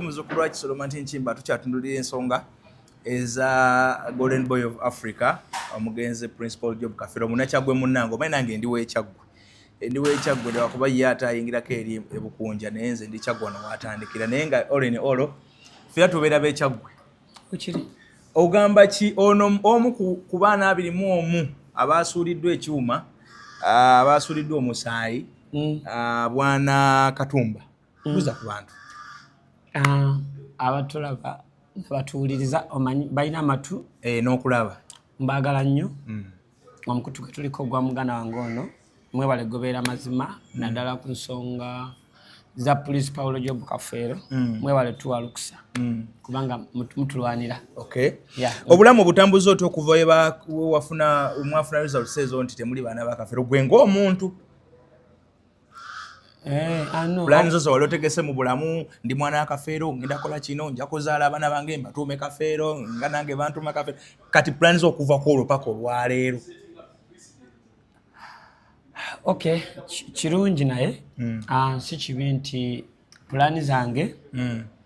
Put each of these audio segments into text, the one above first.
Muzukulu wa Kisolo Martin Chimba tukyatundulira ensonga eza Golden Boy of Africa omugenzi Principal Job Kafero munakyagwe munnango omanyi nange ndi weekyagwe lwakuba ye atayingirako eri ebukunja naye nze ndi kyaggwa watandikira naye nga oleni olo fera tubeera beekyagwe ogamba ki ono omu ku baana 21 abaasuuliddwa ekyuma abaasuuliddwa omusaayi bwana Katumba buza ku bantu abatulaba batuwuliriza omanyi balina amatu n'okulaba mbaagala nnyo omukutu gwe tuliko gwa muganda wange ono mwebale gobeera mazima naddala ku nsonga za police Paulo Job Kafero mwebale tuwalukusa kubanga mutulwanira obulamu butambuza otya okuva mwafuna results ezo nti temuli baana ba Kafero gwe ng'omuntu Plani zozo wali otegese mu bulamu ndi mwana wa Kafero ngenda kola kino nja kuzaala abaana bange mbatuume Kafero nga nange bantuma Kafero kati plani zo okuva ku olupako olwaleero kirungi naye si kibi nti plani zange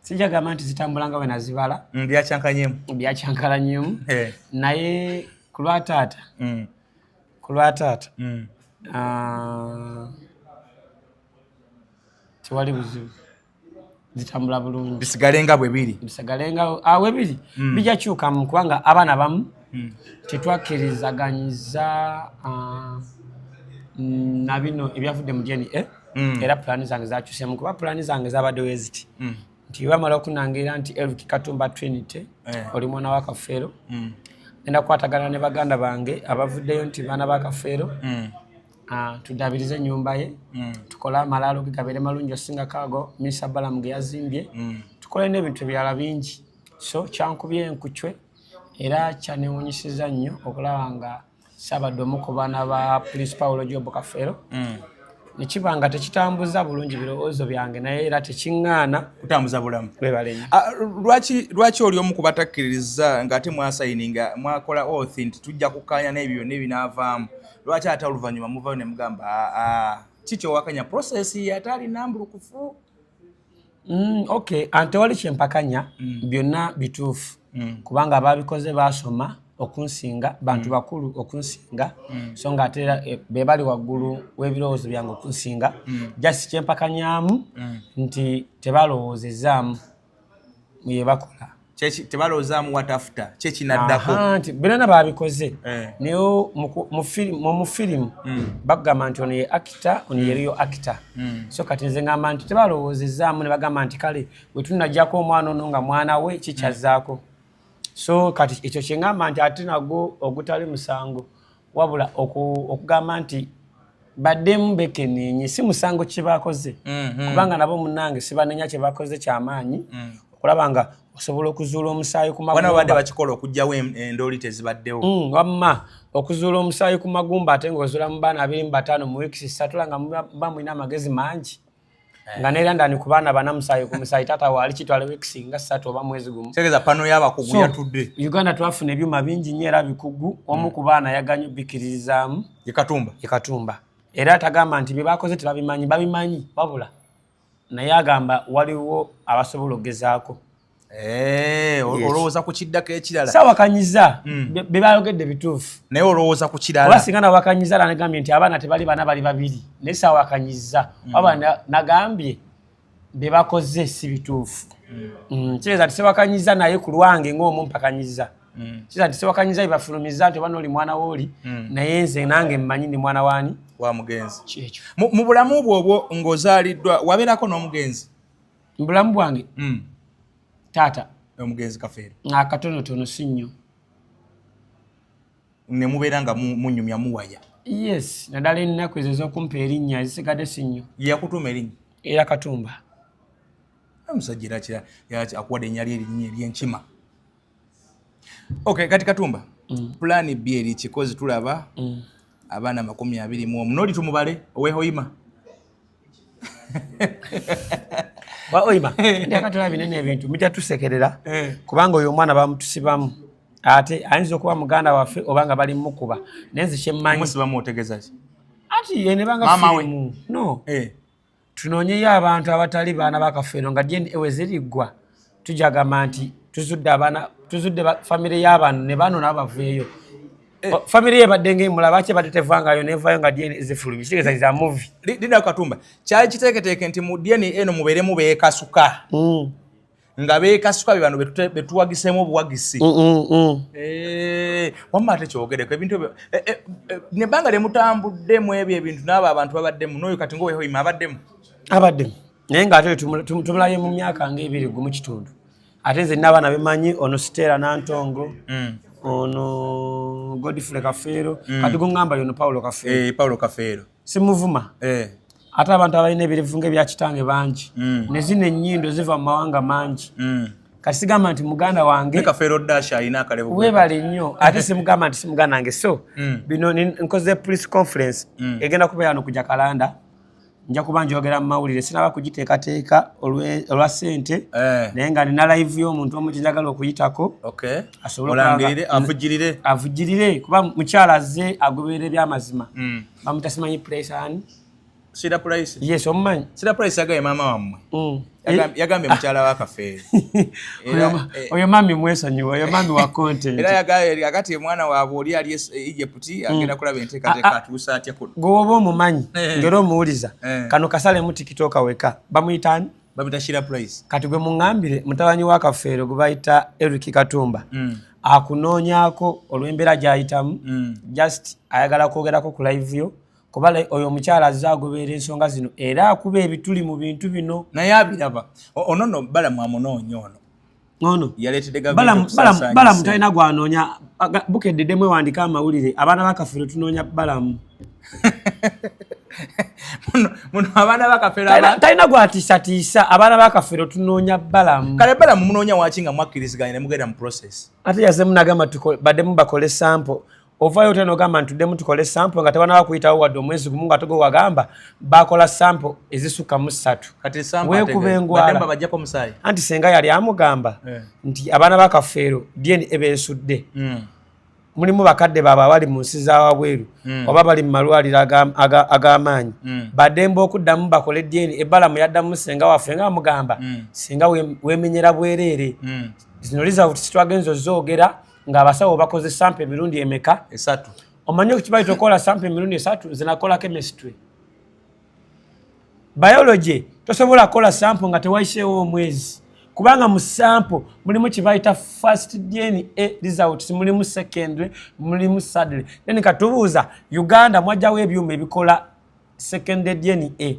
sijagamba nti zitambula nga bwe nazibala byakyankalanyemu naye ku lwataata tewali buzibu zitambula bulungi bisigalenga bwe biri bijja kyukamu kubanga abaana bamu tetwakkirizaganyiza na bino ebyavudde mu DNA era pulani zange zakyusemu kuba pulani zange zabaddewo eziti nti bamala okunangira nti Elvick Katumba Trinity oli mwana wa Kafero enda kukwatagana ne baganda bange abavuddeyo nti baana ba Kafero tudabirize ennyumba ye tukola amalaalo gagabere malungi osinga kaago Mr. Balamu ge yazimbye tukole n'ebintu ebirala bingi so kyankubye enkucwe era kyanewunyisiza nnyo okulaba nga sabadde omu ku baana ba Police Paulo Job Kafero nekibanga tekitambuza bulungi birowoozo byange naye era tekiŋŋaana kutambuza bulamu bebalenye lwaki oli omu kubatakkiririza ng'ate mwasayininga mwakola oath nti tujja kukkaanya n'ebyo n'ebinaavaamu lwaki ate oluvannyuma muvayo ne mugamba kiki owakanya process ate alina mbulukufu ante wali kyempakanya byonna bituufu kubanga ababikoze basoma okunsinga bantu bakulu okunsinga so nga ate be bali waggulu w'ebirowoozo byange okunsinga just kyempakanyamu nti tebalowoozezaamu bye bakola tebalowoozaamu watafuta kyekinaddako nti benana babikoze naye mu firimu bagamba nti ono ye actor ono yeriyo actor so kati nze ngamba nti tebalowoozezaamu ne bagamba nti kale bwe tunajjako omwana ono nga mwana we kikyazaako so kati ekyo kyengamba nti ate nagwo ogutali musango wabula okugamba nti baddemu bekeneenye si musango kyebakoze kubanga nabo munnange sibanenya kyebakoze kyamaanyi okulaba nga osobola okuzuula omusaayi ku magumba badde bakikola okugjawo endooli tezibaddewo wamma okuzuula omusaayi ku magumba ate ng'ozuula mu baana 25 mu wiikisi 3 nga muba mulina amagezi mangi nga neera ndani ku baana bana musaayi ku musaayi taata waali kitwala wiikisi nga 3 oba mwezi gumu tegeeza pano y'abakugu yatudde Uganda twafuna ebyuma bingi nnyo era bikugu omu ku baana yaganye obbikiririzaamu ye Katumba era tagamba nti bye bakoze babimanyi wabula naye agamba waliwo abasobola okugezaako olowooza ku kiddako ekirala sawakanyiza be bayogedde bituufu naye olowooza ku kirala oba singa nawakanyizza nagambye nti abaana tebali bana bali babiri naye sawakanyiza waba nagambye be bakoze si bituufu kireza nti sewakanyiza naye ku lwange ng'omu mpakanyiza kireza nti sewakanyiza bebafulumizza nti oba n'oli mwana wooli naye nze nange mmanyi ndi mwana waani wa mugenzi kyekyo mu bulamu bwobwo ng'ozaaliddwa wabeerako n'omugenzi mu bulamu bwange taata omugenzi Kafero akatonotono si nnyo ne mubeera nga munyumya muwaya yes naddala ennaku ezo ez'okumpa erinnya ezisigadde si nnyo ye yakutuuma erinnya era Katumba omusajja era akuwadde ennya ly'erinnya ery'enkima kati Katumba pulaani B eri kikozi tulaba abaana 21 n'oli tumubale owehoima Oima ndakatula binene ebintu mujja tusekerera kubanga oyo omwana bamutusibamu ate ayinza okuba muganda waffe obanga bali mukuba nenze kyemmanyi musibamu otegeza ki ati yene banga firimu no tunoonyeyo abantu abatali baana ba Kafeero nga DNA ewezerigwa tujagamba nti tuzudde famire y'abantu ne bano n'abaveeyo famire yebadde ng'emulaba ki badde tevangayo nevayo nga DNA ezifulumye kitegeeza za movie Linda Katumba kyali kiteeketeeke nti mu DNA eno mubeeremu beekasuka nga beekasuka be bano betuwagiseemu obuwagisi wamma ate kyogereko ebintu nebbanga lyemutambuddemu ebyo ebintu n'abo abantu babaddemu n'oyo kati ngaowehoima abaddemu naye ng'ate tumulaye mu myaka ng'ebiri gumu kitundu ate nze n'abaana bemanyi ono Stella Nantongo ono Godfrey Kafeero kati gungamba yono Paulo Kafeero simuvuma ate abantu abalina ebirivunga ebya kitange bangi ne zino ennyindo ziva mu mawanga mangi kati sigamba nti muganda wange Kafeero Dasha alina akalevu webale nnyo ate simugamba nti simuganda wange so bino nkoze police conference egenda kubeera no kujja Kalanda nja kuba njogera mu mawulire sinaba kugiteekateeka olwa ssente naye nga nina live y'omuntu omu kinjagala okuyitako avugirire kuba mukyala azze agoberera ebyamazima bamuta simanyi Priceani Sida Price yes omumanyi Sida Price agaye maama wammwe yagambye mukyala wa Kafeero oyo mami mwesonyiwa oyo mami wa content era yagaye agati mwana waabwe oli ali Egypt agenda kulaba enteekateeka atuusa atya kuno gwoba omumanyi ngero omuwuliza kano kasale mu TikTok weka bamuyitani bamuyita Sida Price kati gwe muŋŋambire mutabanyi wa Kafeero gwe bayita Eric Katumba akunoonyako olw'embeera gy'ayitamu just ayagala kwogerako ku live yo kuba oyo omukyala azze agoberera ensonga zino era akuba ebituli mu bintu bino naye abiraba onono balamu amunoonya ono yaleetedde balamu talina gwanoonya bukeddedemu ewandika amawulire abaana ba Kafeero tunoonya balamu muno abaana ba Kafeero talina gwatiisatiisa abaana ba Kafeero tunoonya balamu kale balamu munoonya waki nga mwakkiriziganya ne mugenda mu process ate yazze munagamba baddemu bakole sample ovayo tena ogamba ntuddemu tukole sample nga tebanaba kuyitawo wadde omwezi gumu nga togo wagamba bakola sample ezisukka mu 3 kati sample weekuba engwala bajjako musaayi anti senga yali amugamba nti abaana ba Kafeero DNA ebeesudde mulimu bakadde baabwe abali mu nsi za wabweru oba bali mu malwaliro ag'amaanyi baddemba okuddamu bakole DNA ebbalamu yaddamu senga waffe nga amugamba singa wemenyera bwereere zino results twagenza ozoogera ng'abasawo bakoze sample emirundi emeka 3 omanyi okukibaita okola sample emirundi 3 zinakola chemistry biology tosobola kola sample nga tewayiseewo omwezi kubanga mu sample mulimu kibaita first DNA results mulimu secondary mulimu thirdly then katubuuza Uganda mwajjawo ebyuma ebikola secondary DNA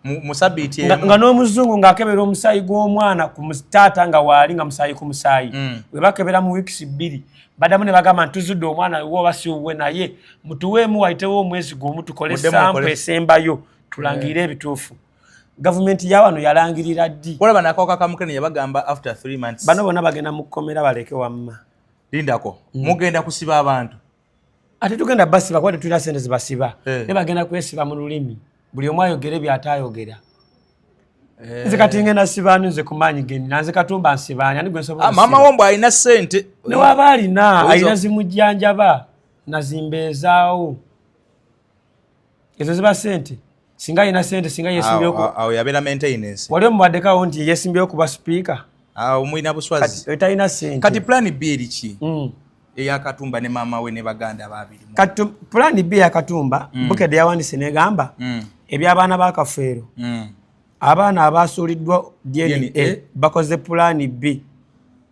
musabiti nga n'omuzungu ng'akebera omusaayi gw'omwana ku taata nga waali nga musaayi ku musaayi we bakebera mu weeks 2 baddamu ne bagamba ntuzudde omwana woba si wuwe naye mutuweemu wayitewo omwezi gw'omu tukole sample esembayo tulangirire ebituufu gavumenti ya wano yalangirira ddi olaba n'akawuka ka Mukenenya bagamba after 3 months bano bonna bagenda mu kkomera baleke wamma lindako mugenda kusiba abantu ate tugenda basiba kuba tetulina sente zibasiba ne bagenda kwesiba mu lulimi buli omu ayogere by'ataayogera nze kati ngenda sibaani nze ku maanyi gendi nanze Katumba nsibaani ani gwe nsobola maama wombo alina ssente ne waba alina alina zimujjanjaba nazimbeezaawo ezo ziba ssente singa alina ssente singa yeesimbyewo awo yabeera maintenance wali omubaddekawo nti yeesimbyewo kuba sipiika awo mulina buswazi talina ssente kati plan B eri ki eya Katumba ne maama we ne baganda babiri plan B ya Katumba Bukedde yawandise negamba eby'abaana ba Kafeero abaana abasuuliddwa DNA bakoze plan B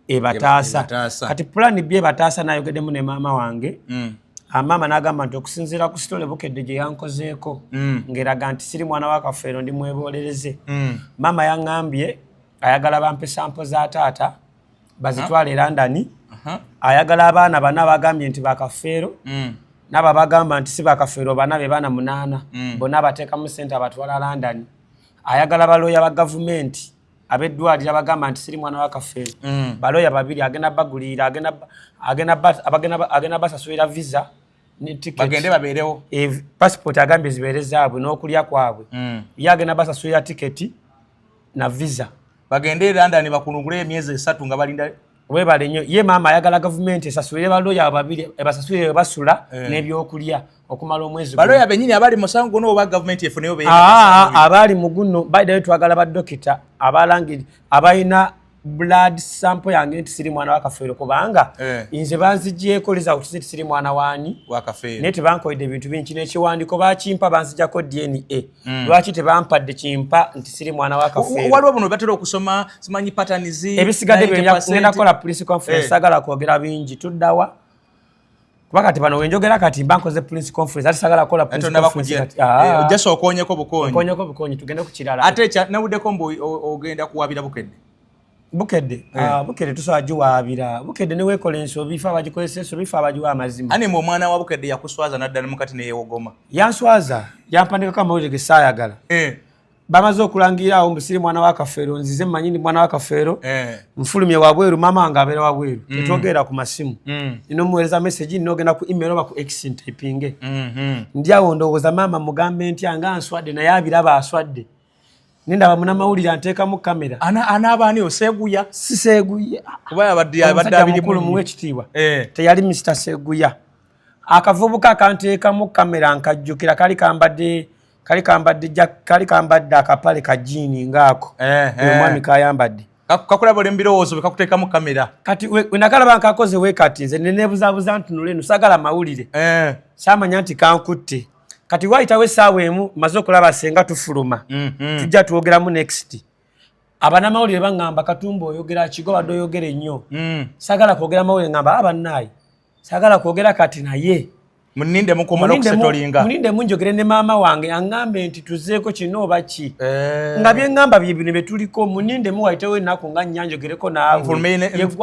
ebataasa kati plan B ebataasa nayogeddemu ne maama wange maama n'agamba nti okusinziira ku sitole Bukedde gye yankozeeko ng'eraga nti siri mwana wa Kafeero ndi mwebolereze maama yaŋŋambye ayagala bampe sampo za taata bazitwale London ayagala abaana bana bagambye nti ba Kafeero naba bagamba nti si ba Kafeero bana be bana 8 bonna bateekamu ssente abatwala London ayagala baloya ba gavumenti abeddwaliro bagamba nti siri mwana wa Kafeero baloya babiri agenda bagulira agenda basasulira visa ne ticket bagende babeerewo passport agambye zibeere zaabwe n'okulya kwabwe ye agenda basasulira tiketi na visa bagende London bakulungule emyezi 3 nga balinda webale nnyo ye maama ayagala gavumenti esasulire baloya babiri ebasasulire basula n'ebyokulya okumala omwezi baloya bennyini abali musango guno oba gavumenti efuneyo abali mu guno bayiddeyo twagala baddokita abalangiri abalina blood sample yange nti siri mwana wa Kafeero kubanga nze banzigyeko liza kuti siri mwana wani wa Kafeero ne tebankoledde ebintu bingi n'ekiwandiiko bakimpa banzijjako DNA lwaki tebampadde kimpa nti siri mwana wa Kafeero waliwo buno batera okusoma simanyi patterns ebisigadde ngenda kola police conference sagala kwogera bingi tuddawa kubanga tibano wenjogera kati bankoze police conference ati sagala kola police conference just okonyeko bukonyi tugende ku kirala ate nawuddeko mbu ogenda kuwabira Bukedde Bukedde tusobola giwaabira Bukedde ne weekola ensobi ife abagikozesa ensobi ife abagiwa amazima ani omwana wa Bukedde yakuswaza naddala mukati neyewogoma yanswaza yampandikako amawulire ge saayagala bamaze okulangirirawo mbusiri mwana wa Kafeero nzize mmanyi mwana wa Kafeero nfulumye wabweru mama wange abeera wabweru tetwogerera ku masimu ninomuweereza message ninogenda ku email oba ku X typinge ndyawo ndowooza mama mugambe ntya nga answadde naye abiraba aswadde Ninda munamawulire anteekamu kamera. Anaabani oseeguya? Si seeguya. Kuba abadde abiri mu ekitiibwa. Teyali Mr. Seeguya. Akavubuka akanteekamu kamera nkajjukira kali kambadde akapale ka jiini ngaako. Omwami kayambadde. Kakulaba embirowoozo bekakuteekamu kamera. Kati we nakalaba nkakoze weekati nze neneebuzaabuza ntunule nusagala mawulire. Saamanya nti kankutte. Kati waitawe essaawa emu maze okulaba senga tufuluma tujja twogeramu next abana mawulire bangamba Katumba oyogera kigoba oyogera ennyo sagala kwogera mawulire ngamba abannayi sagala kwogera kati naye muninde mukomala okusetolinga muninde munjogere ne maama wange angambe nti tuzeeko kino oba ki nga bye ngamba bye bino betuliko muninde muwaitewo ennaku nga nnyanjogereko naawe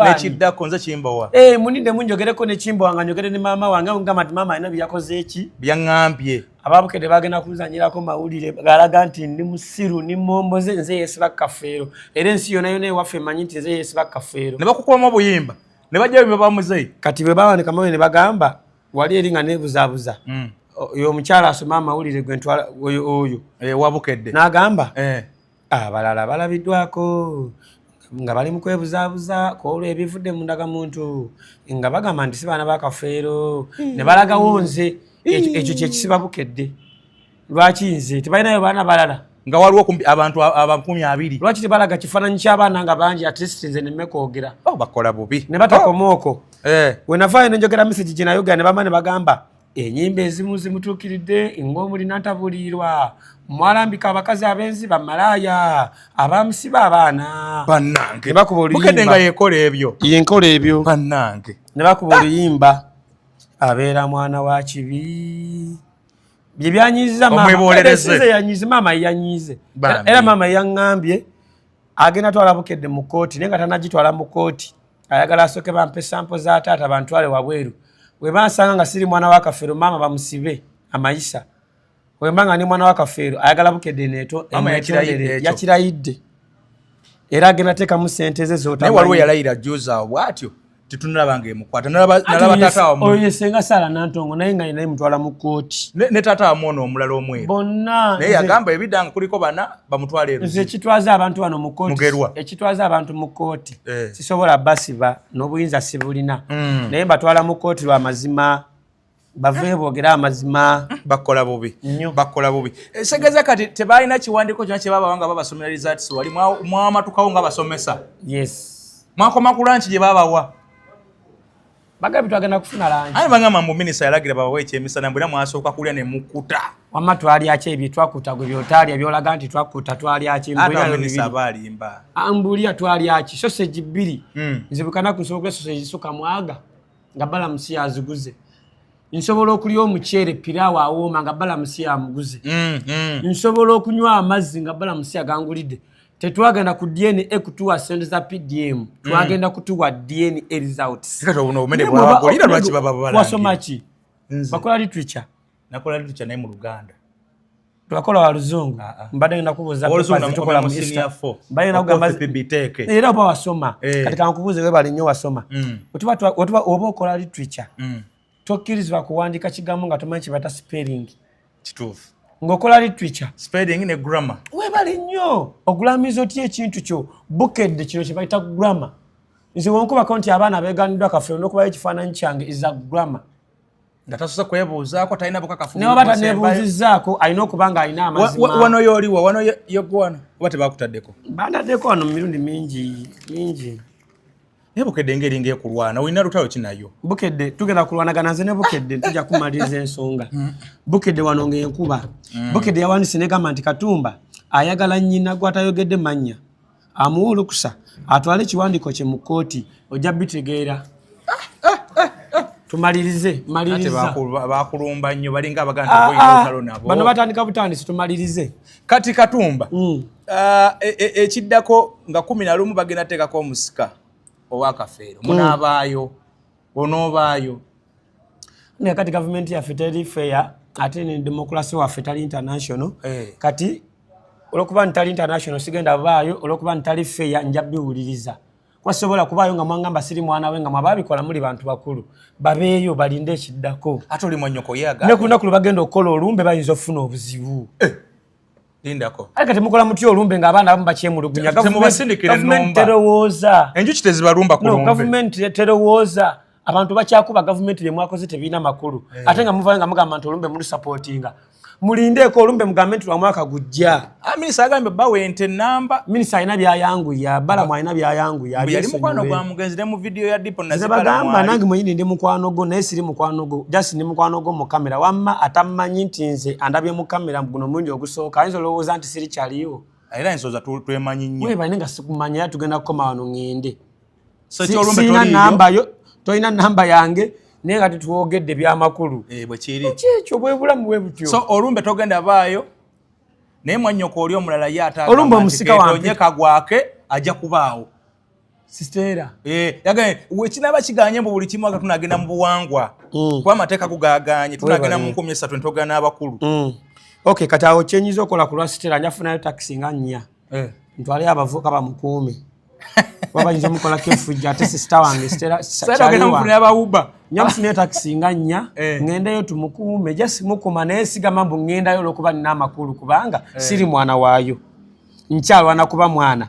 nekiddako nze kimbowa muninde munjogereko ne kimbowa nga njogere ne maama wange ngamba nti maama alina byakoze eki byaŋŋambye Ababukedde bagenda kuzanyirako mawulire galaga nti ndi musiru ni momboze nze Yesu Kafeero era ensi yonna yonna ewaffe emanyi nti nze Yesu Kafeero ne bakukubamu obuyimba ne bajja bye bamuzeeyi kati bwe bawanika mawulire ne bagamba wali eri nga neebuzaabuza oyo omukyala asoma amawulire gwe ntwala oyo Wabukedde n'agamba abalala balabiddwako nga bali mu kwebuzaabuza kwolwo ebivudde mu ndagamuntu nga bagamba nti si baana ba Kafeero ne balagawo nze ekyo kyekisiba Bukedde lwaki nze tebalinayo baana balala nga waliwo abantu 20 lwaki tebalaga kifaananyi ky'abaana nga bangi atleast nze nemmekoogera bakola bubi ne batakomaoko we navaayo nenjogera message gye nayogera ne bama ne bagamba ennyimba ezimu zimutuukiridde ng'omulina ntabuliirwa mwalambika abakazi abenzi bamalaaya abamusiba abaana bannange Bukedde nga yekola ebyo yenkola ebyo bannange ne bakuba oluyimba abeera mwana wa kibi bye byanyiziza maama yanyize era maama yaŋŋambye agenda twala Bukedde mu kooti naye nga tanagitwala mu kooti ayagala asooke bampe sampo za taata bantwale wabweru we bansanga nga siri mwana wa Kafeero maama bamusibe amayisa we mbanga ni mwana wa Kafeero ayagala Bukedde neeto yakirayidde era agenda teekamu ssente ze zootamanyi naye waliwo yalayira juza bw'atyo titunalabanga emukwata nalaba taata wamu oyo senga Sala Nantongo naye nga naye mutwala mu kooti ne taata wamu ono omulala omweru bonna naye yagamba ebiddanga kuliko bana bamutwala nze ekitwaza abantu wano mu kooti ekitwaza abantu mu kooti sisobola basiba n'obuyinza sibulina naye mbatwala mu kooti lwa mazima bave boogera amazima bakola bubi segeza kati tebalina kiwandiiko kyonna kye babawanga babasomera results wali mwamatukawo nga basomesa mwakoma ku lanchi gye babawa bagabi twagenda kufuna lanchi ani bangamba mbu minisita yalagira babawe ekyemisana mbwera mwasooka kulya ne mukuta wamma twalyaki ebyo twakuta gwe byotalya byolaga nti twakuta twalyaki mbulya twalyaki soseji 2 nzibukana ku nsobola soseji suka mwaga nga balamusi yaziguze nsobola okulya omuceere piraawo awooma nga balamusi yamuguze nsobola okunywa amazzi nga balamusi agangulidde tetwagenda ku DNA kutuwa sente za PDM twagenda kutuwa DNA results wasoma ki bakola literature nakola literature naye mu Luganda twakola wa Luzungu mbadde ngenda kubuuza tukola mu Easter mbadde nakugamba era oba wasoma katika nkubuuze webale nnyo wasoma oba okola literature tokkirizibwa kuwandiika kigambo nga tomanyi kibata spelling kituufu ng'okola literature spelling ne grammar webale nnyo ogulamiza otya ekintu kyo Bukedde kino kye bayita grammar nze wonkubako nti abaana beeganiddwa Kafeero n'okubayo ekifaananyi kyange is a grammar nga tasosa kwebuuzaako talina bukakafu ne bata nebuuzizzaako alina okubanga alina amazima wano yoliwa wano yogwana oba tebakutaddeko bandaddeko wano mu mirundi mingi naye Bukedde engeri ng'ekulwana olina lutalo kinayo Bukedde tugenda kulwanagana nze ne Bukedde tujja kumaliriza ensonga Bukedde wano ng'enkuba Bukedde yawanise negamba nti Katumba ayagala nnyina gw'atayogedde mannya amuwa olukusa atwale ekiwandiiko kye mu kkooti ojja bitegeera tumalirize maliriza bakulumba nnyo balinga abaganda boyina lutalo nabo bano batandika butandisi tumalirize kati Katumba ekiddako nga 11 bagenda teekako omusika owakafeero munaabaayo onoobaayo ne kati gavumenti yaffe teri fair ate ne democracy waffe tali international kati olwokuba ntali international sigenda baayo olwokuba ntali fair nja biwuliriza kwasobola kubaayo nga mwangamba siri mwana we nga mwababikola muli bantu bakulu babeeyo balinde ekiddako ate oli mwannyoko yeaga ne ku lunaku lwe bagenda okukola olumbe bayinza okufuna obuzibu lindako ate kati mukola mutya olumbe ng'abaana abamu bakyemulugunya gavumenti terowooza enjuki tezibalumba ku lumbe gavumenti terowooza abantu bakyakuba gavumenti bye mwakoze tebiina makulu ate nga muvayo nga mugamba nti olumbe mulusapootinga mulindeeko olumbe mugambe nti lwa mwaka gujja minisita agambye bawente namba minisita alina byayanguya balamu alina byayanguya yali mukwano gwa mugenzi ne mu vidiyo ya dipo nazibagamba nange mwenyini ndi mukwano gwo naye siri mukwano gwo jasi ndi mukwano gwo mu kamera wamma atammanyi nti nze andabye mu kamera guno mulundi ogusooka ayinza olowooza nti siri kyaliwo era ensooza twemanyi nnyo webali nga sikumanya era tugenda kukoma wano ŋŋende sirina nambayo tolina namba yange naye nga tetwogedde byamakulu bwekiri ekyo bwebulamu bwe butyo so olumbe togenda baayo naye mwannyoko oli omulala ye olumbe omusika wamponyeka gwake ajja kubaawo sisitera wekinaba kiganye mbu buli kimu aga tunagenda mu buwangwa kuba amateeka gugaganye tunagenda mu 13 ntogana abakulu okay kati awo kyenyiza okola ku lwa sitera njafunayo takisi nga 4 ntwale abavuka bamukuume wabayinza omukolako efujja ate sisita wange nyamufunayo takisi nga 4 ŋŋendayo tumukuume jasi mukuma naye sigamba mbu ŋŋendayo olwokuba nina amakulu kubanga siri mwana waayo nkyalwana kuba mwana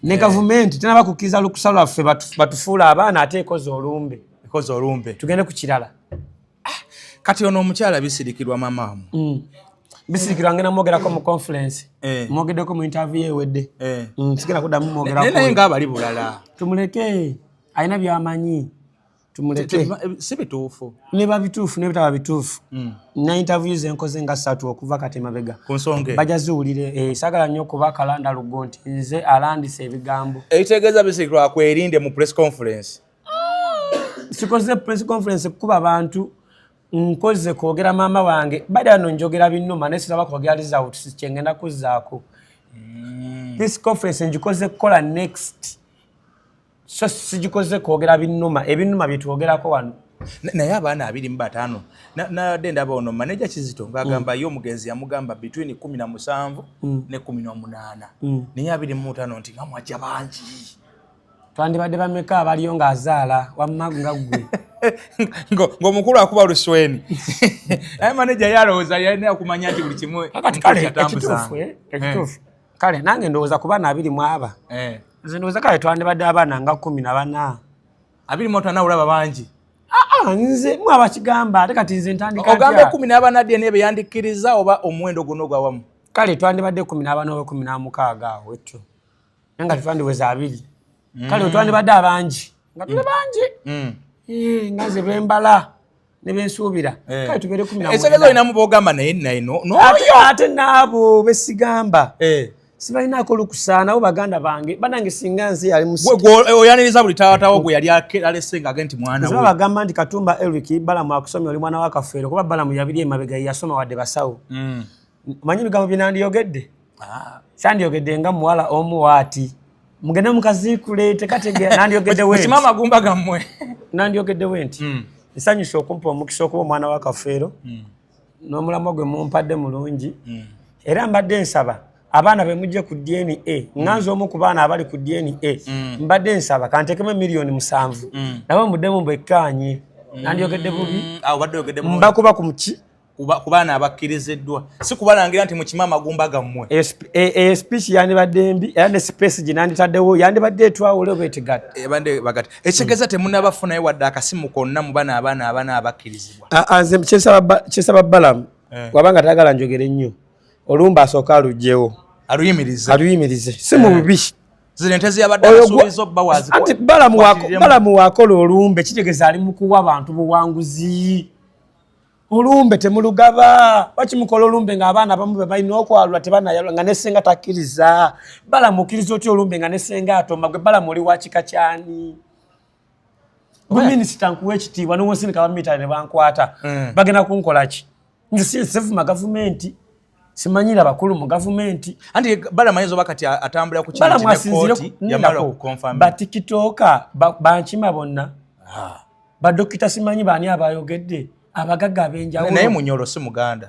ne gavumenti tenaba kukkiriza lukusa lwaffe batufuula abaana ate ekoze olumbe tugende ku kirala kati ono omukyala bisirikirwa mamaamu bisirikirwa ngenda mwogerako mu conference mwogeddeko mu interview ewedde sigenda kuddamu mwogerako naye ngaabali bulala tumuleke alina byamanyi tumuleke si bituufu neba bituufu nebitaba bituufu na interviews enkoze nga 3 okuva kati mabega ku nsonga bajaziwulire sagala nnyo okuba kalanda lugo nti nze alandisa ebigambo ekitegeeza bisirikirwa kwerinde mu press conference sikoze press conference kuba abantu nkoze kwogera maama wange bali ano njogera binnuma naye siraba kwogera result kyengenda kuzzaako this conference njikoze kukola next so sijikoze kwogera binnuma ebinnuma byetwogerako wano naye abaana 25 nadde ndaba ono maneja Kizito ng'agamba ye omugenzi yamugamba between 17 ne 18 naye 25 nti nga mwajja bangi twandibadde bameka abaliyo ng'azaala wamma nga ggwe ng'omukulu akuba lusweni naye maneja yalowooza yalina okumanya nti buli kimu ekituufu kale nange ndowooza ku baana 20 mwaba nze ndowooza kale twandibadde abaana nga 14 25 olaba bangi nze mwaba kigamba ate kati nze ntandika ogambe 14 dye naye beyandikkiriza oba omuwendo guno gwawamu kale twandibadde 14 oba 16 awo etyo naye nga tetwandiweza 2 kale otwandibadde abangi nga tuli bangi nga nze bembala ne bensuubira kale tubere 14 ekitegeeza olinamu boogamba naye ate naabo besigamba sibalinaako olukusa nabo baganda bange banange singa nze yali oyaniriza buli taatawo gwe yali alese ng'age nti mwana we bagamba nti Katumba Eric Balamu akusomya oli mwana wa Kafeero kuba Balamu yabiri emabega yasoma wadde basawo manyi bigambo bye nandiyogedde sandiyogedde nga muwala omuwaati mugende mukaziikule tekategera nandiyogedde wenti mukima amagumba gammwe nandiyogedde wenti nsanyusa okumpa omukisa okuba omwana wa Kafeero n'omulamwa gwe mumpadde mulungi era mbadde nsaba abaana be mujje ku DNA nganze omu ku baana abali ku DNA mbadde nsaba kantekemu miliyoni 7 nabo muddemu mbekkaanye nandiyogedde bubi badde yogedde mbakuba ku muki ku baana abakkiriziddwa si kubalangira nti mukima amagumba gammwe speech yandibadde mbi era ne space ginanditaddewo yandibadde etwawule oba etegatta ebadde bagati ekitegeeza temunnabafunayo wadde akasimu konna mu bana abaana abakkirizibwa nze kyesaba balamu wabanga tayagala njogere ennyo olumba asooka alugjewo aluyimirize si mu bubi anti balamu wakola olumbe kitegeeza ali mu kuwa abantu buwanguzi olumbe temulugaba bakimukola olumbe ng'abaana abamu balina okwalula tebanayalula nga nesenga takkiriza balamu okkiriza otya olumbe nga nesenga atoma gwe balamu oli wakika kyani buminisita nkuwa ekitiibwa n'owonsinika bamitale ne bankwata bagenda kunkolaki nze sivuma gavumenti simanyira bakulu mu gavumenti anti balamu ayinza oba kati atambulira ku kintu nekooti yamala okukonfirm batikitoka bankima bonna badokita simanyi baani abayogedde abagagga abenjawulo naye munyolo si muganda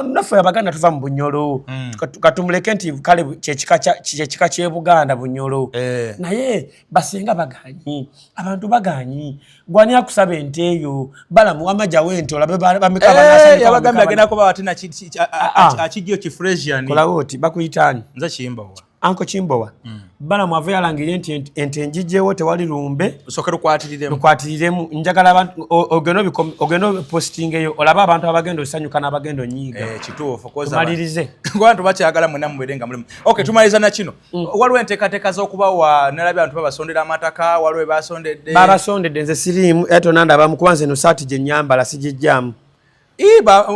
naffe abaganda tuva mu bunyolo katumuleke nti kale kyekika kyebuganda bunyolo naye basenga baganyi abantu baganyi gwani akusaba ente eyo balamu wamajawo ente olabe bamekabagambye agenda kuba watina akijjo kifresian kolawo oti bakuyitaani nze kimbowa anko Kimbowa balamu ava yalangirire nti ente njijjewo tewali lumbe usooke lukwatiriremu njagala abantu ogenda oposting eyo olaba abantu abagenda osanyuka n'abagenda onyiiga kituufu tumalirize abantu bakyagala mwena mubeere nga mulimu tumaliriza na kino waliwo enteekateeka z'okubawa nalabye abantu babasondera amataka waliwo basondedde babasondedde nze siriimu era tonandabamu kuba nze no saati gye nnyambala sigijjaamu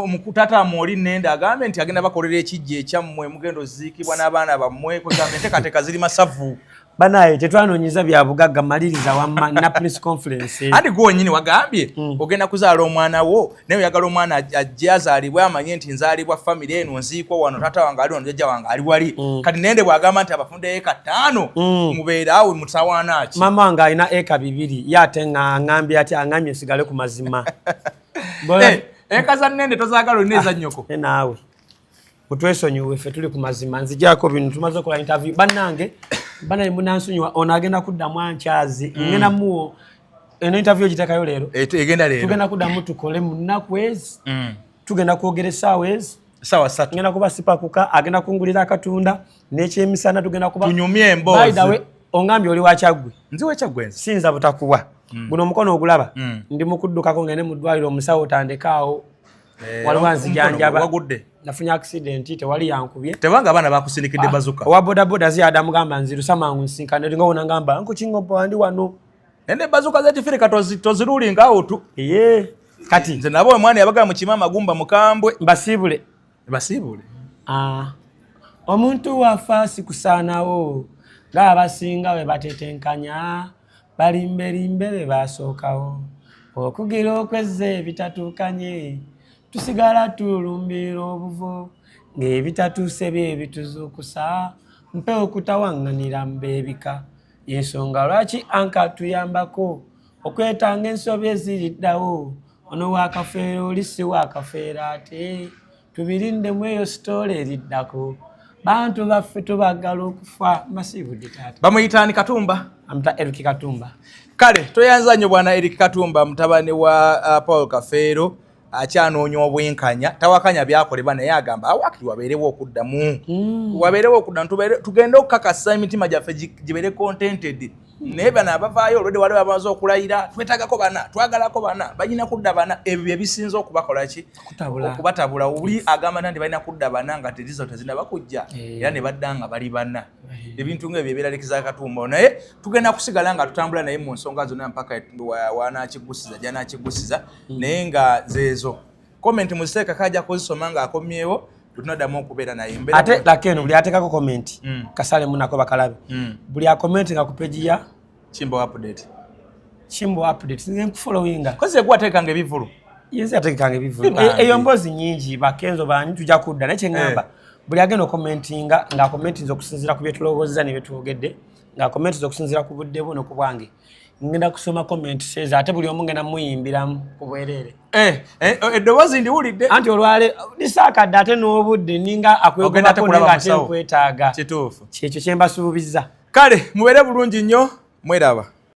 mukutata mwoli nenda agambe nti agenda bakolera ekijje ekyammwe mugendo ziikibwa n'abaana bammwe kugambe enteekateeka ziri masavu banaye tetwanonyiza bya bugagga maliriza wamma na press conference andi gwe wennyini wagambye ogenda kuzaala omwana wo naye oyagala omwana ajje azaalibwe amanye nti nzaalibwa family eno nziikwa wano tata wange ali wano jjajja wange ali wali kati nende bwagamba nti abafunde eka 5 mubeere awo mutawaana ki mama wange alina eka 2 ye ate ngambye ati angambye sigale ku mazima eka za nnende tozaagala olina eza nnyoko naawe mutwesonyiwe ffe tuli ku mazima nzigyako bino tumaze okola interview bannange banaye munansonyiwa ono agenda kuddamu ankyazi ngenda muwo eno interview egiteekayo leero tugenda kuddamu tukole mu nnaku ezi tugenda kwogera essaawa ezi sawa 3 ngenda kuba sipakuka agenda kungulira akatunda n'ekyemisana tugenda kuba tunyumye emboozi ongambye oli wakyaggwe nzi wakyaggwe nzi sinza butakuwa guno omukono ogulaba ndi mukuddukako ngende mu ddwaliro omusawo otandekaawo waliwo nzijanjaba nafunye accident tewali yankubye tebanga abaana bakusindikidde bazuka owa bodaboda ziyada mugamba nzirusa mangu nsinkane ringa wona ngamba nko Kingombo wandi wano nende bazuka zetifirika tozirulinga awo tu kati nze nabo omwana yabagala mu kima magumba mukambwe mbasiibule omuntu wafa sikusaanawo ng'abasinga bwe batetenkanya balimbelimbe be basookawo okugira okwezza ebitatuukanye tusigala tulumbira obuvo ng'ebitatuuse bye bituzuukusa mpewo kutawaŋŋanira mu beebika y'ensonga lwaki anka tuyambako okwetanga ensobi eziriddawo ono waakafeera oli si waakafeera ate tubirindemu eyo sitoola eriddako bantu baffe tubagala okufa masiibudde taata bamuyitaani Katumba amuta Eric Katumba kale toyanza nnyo bwana Eric Katumba mutabani wa Paul Kafeero akyanoonya obwenkanya tawakanya byakolebwa naye agamba awakiri wabeerewo okuddamu wabeerewo okuddamu tugende okukakasa emitima gyaffe gibeere contented naye bano abavaayo olwedde waliwo abamaze okulayira twetagako bana twagalako bana balina kudda bana ebyo ebisinza okubakola ki okubatabula oli agamba nti balina kudda bana nga terizo tezina bakujja era ne badda nga bali bana ebintu ng'ebyo ebyeralikiza Katumba naye tugenda kusigala nga tutambula naye mu nsonga zonna mpaka wanakigusiza janakigusiza naye nga zeezo comment muziteeka kajja kuzisoma nga akomyewo tunadamu okubeera naye ate lakeno buli ateekako comment kasale munako bakalabe buli akomenti nga ku page ya Kimbo update nze nkufollowinga koze gwateekanga ebivulu yenze ateekanga ebivulu eyo mbozi nyingi bakenzo banyi tujja kudda naye kyeŋŋamba buli agenda okomentinga nga akomentinza okusinziira ku byetulowooza ne byetwogedde nga akomentinza okusinziira ku budde bwo n'oku bwange ngenda kusoma comment says ate buli omu ngenda muyimbiramu ku bwereere eddoboozi ndiwulidde anti olwale lisaakadde ate n'obudde ninga akwegomako nenga ate nkwetaaga kituufu kyekyo kye mbasuubizza kale mubeere bulungi nnyo mweraba